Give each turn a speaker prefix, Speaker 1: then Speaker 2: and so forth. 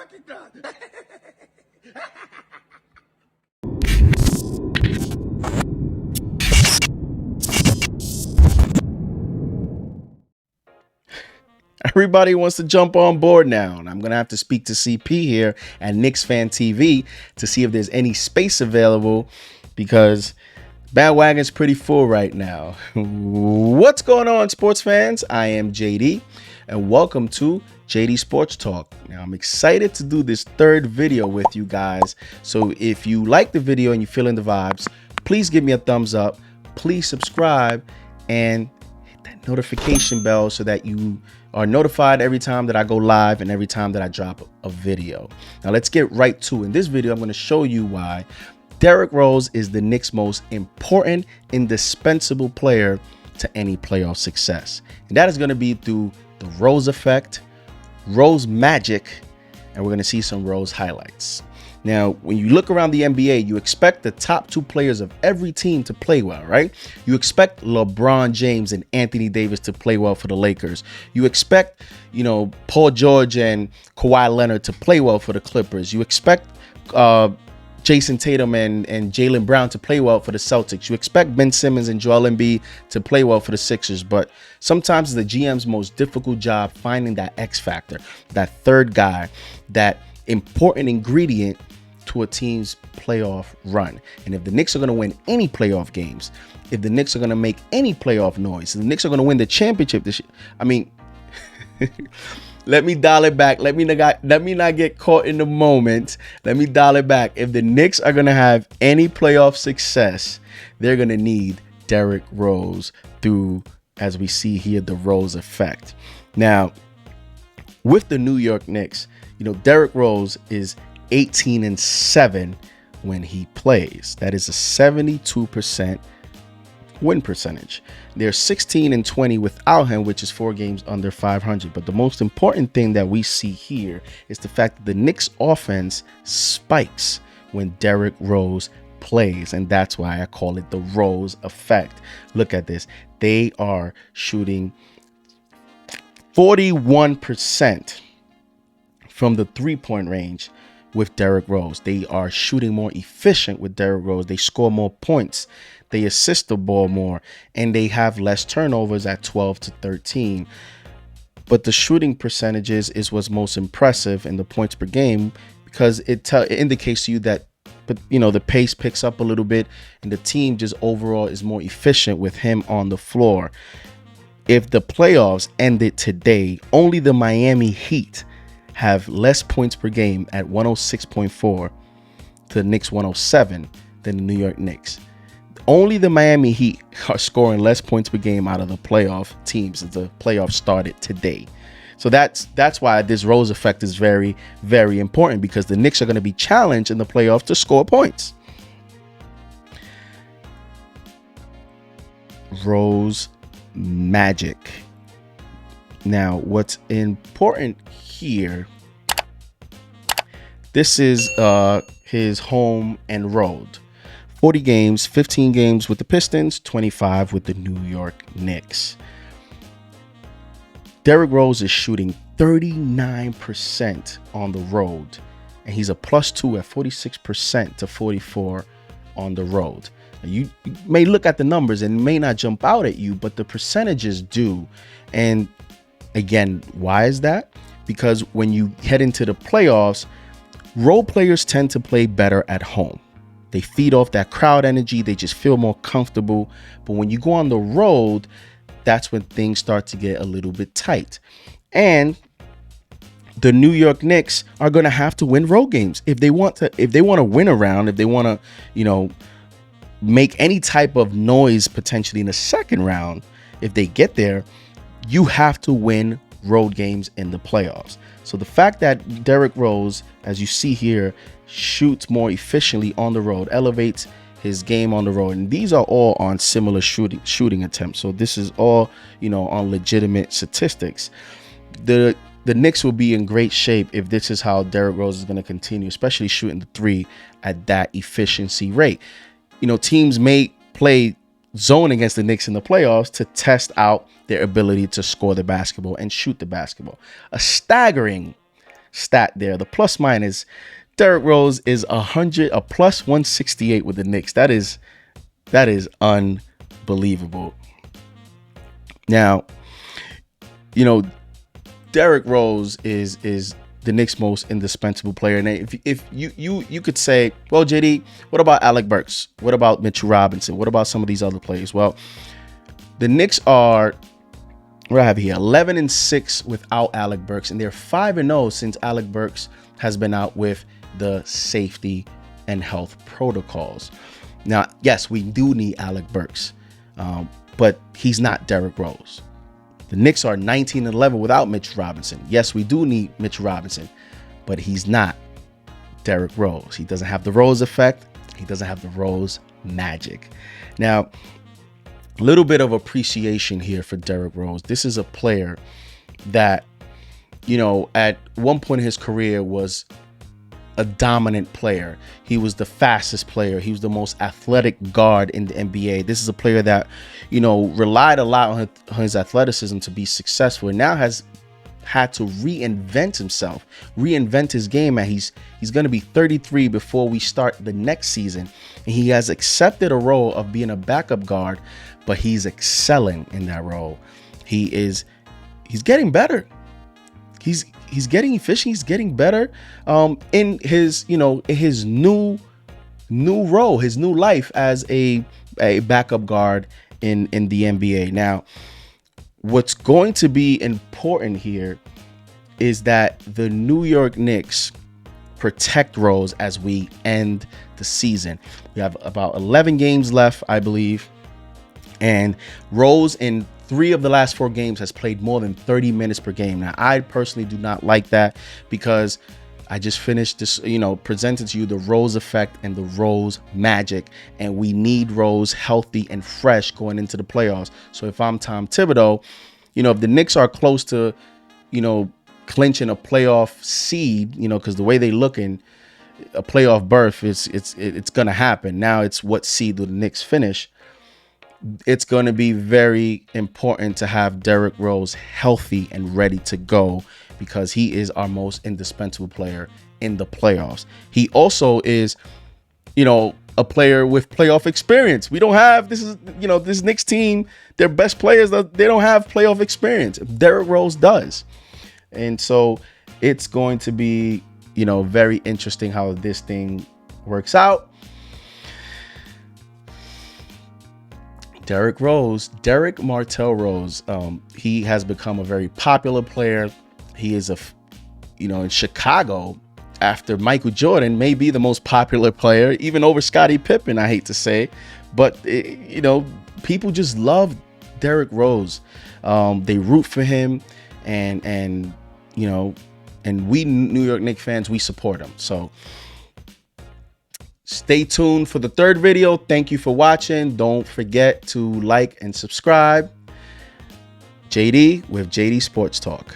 Speaker 1: fucking done.
Speaker 2: Everybody wants to jump on board now, and I'm going to have to speak to CP here at Knicks Fan TV to see if there's any space available because bandwagon's pretty full right now. What's going on, sports fans? I am JD, and welcome to JD Sports Talk. Now, I'm excited to do this third video with you guys, so if you like the video and you're feeling the vibes, please give me a thumbs up, please subscribe, and hit that notification bell so that you are notified every time that I go live and every time that I drop a video. Now let's get right to it. In this video, I'm going to show you why Derrick Rose is the Knicks' most important, indispensable player to any playoff success. And that is going to be through the Rose effect, Rose magic, and we're going to see some Rose highlights. Now, when you look around the NBA, you expect the top two players of every team to play well, right? You expect LeBron James and Anthony Davis to play well for the Lakers. You expect, Paul George and Kawhi Leonard to play well for the Clippers. You expect Jason Tatum and Jaylen Brown to play well for the Celtics. You expect Ben Simmons and Joel Embiid to play well for the Sixers. But sometimes it's the GM's most difficult job finding that X factor, that third guy, that important ingredient to a team's playoff run. And if the Knicks are going to win any playoff games, if the Knicks are going to make any playoff noise, if the Knicks are going to win the championship this year, let me dial it back. Let me not get caught in the moment. Let me dial it back. If the Knicks are going to have any playoff success, they're going to need Derrick Rose through, as we see here, the Rose effect. Now, with the New York Knicks, Derrick Rose is 18-7 when he plays. That is a 72% win percentage. They're 16-20 without him, which is 4 games under 500. But the most important thing that we see here is the fact that the Knicks offense spikes when Derrick Rose plays, and that's why I call it the Rose effect. Look at this. They are shooting 41% from the three-point range with Derrick Rose. They are shooting more efficient with Derrick Rose. They score more points. They assist the ball more, and they have less turnovers at 12-13. But the shooting percentages is what's most impressive in the points per game, because it indicates to you that the pace picks up a little bit and the team just overall is more efficient with him on the floor. If the playoffs ended today, only the Miami Heat have less points per game at 106.4 to the Knicks 107 than the New York Knicks. Only the Miami Heat are scoring less points per game out of the playoff teams as the playoffs started today. So that's why this Rose effect is very, very important, because the Knicks are going to be challenged in the playoffs to score points. Rose magic. Now, what's important here, this is his home and road. 40 games, 15 games with the Pistons, 25 with the New York Knicks. Derrick Rose is shooting 39% on the road, and he's a +2 at 46% to 44 on the road. Now, you may look at the numbers and it may not jump out at you, but the percentages do. And again, why is that? Because when you head into the playoffs, role players tend to play better at home. They feed off that crowd energy. They just feel more comfortable. But when you go on the road, that's when things start to get a little bit tight. And the New York Knicks are going to have to win road games if they want to win a round, if they want to, make any type of noise potentially in the second round. If they get there, you have to win road games in the playoffs. So the fact that Derrick Rose, as you see here, shoots more efficiently on the road, elevates his game on the road, and these are all on similar shooting attempts. So this is all, on legitimate statistics. The Knicks will be in great shape if this is how Derrick Rose is going to continue, especially shooting the three at that efficiency rate. Teams may play zone against the Knicks in the playoffs to test out their ability to score the basketball and shoot the basketball. A staggering stat there. The plus minus, Derrick Rose is a plus 168 with the Knicks. That is unbelievable. Now, Derrick Rose is the Knicks' most indispensable player. And if you could say, well, JD, what about Alec Burks? What about Mitchell Robinson? What about some of these other players? Well, the Knicks are, what I have here, 11-6 without Alec Burks, and they're 5-0 since Alec Burks has been out with the safety and health protocols. Now, yes, we do need Alec Burks, but he's not Derrick Rose. The Knicks are 19-11 without Mitch Robinson. Yes, we do need Mitch Robinson, but he's not Derrick Rose. He doesn't have the Rose effect. He doesn't have the Rose magic. Now, a little bit of appreciation here for Derrick Rose. This is a player that, at one point in his career was a dominant player. He was the fastest player. He was the most athletic guard in the NBA. This is a player that, relied a lot on his athleticism to be successful, and now has had to reinvent himself, reinvent his game. And he's going to be 33 before we start the next season. And he has accepted a role of being a backup guard, but he's excelling in that role. He's getting better. He's getting efficient. He's getting better in his, in his new role, his new life as a backup guard in the NBA. Now, what's going to be important here is that the New York Knicks protect Rose as we end the season. We have about 11 games left, I believe. And Rose in 3 of the last 4 games has played more than 30 minutes per game. Now, I personally do not like that because I just finished this, presented to you the Rose effect and the Rose magic. And we need Rose healthy and fresh going into the playoffs. So if I'm Tom Thibodeau, if the Knicks are close to, clinching a playoff seed, because the way they looking, a playoff berth, it's going to happen. Now it's what seed will the Knicks finish. It's going to be very important to have Derrick Rose healthy and ready to go because he is our most indispensable player in the playoffs. He also is, a player with playoff experience. We don't have, this Knicks team, their best players, they don't have playoff experience. Derrick Rose does. And so it's going to be, very interesting how this thing works out. Derrick Martell Rose, he has become a very popular player. He is in Chicago, after Michael Jordan, may be the most popular player, even over Scottie Pippen, I hate to say. But, people just love Derrick Rose. They root for him, and we New York Knicks fans, we support him. So stay tuned for the 3rd video. Thank you for watching. Don't forget to like and subscribe. JD with JD Sports Talk.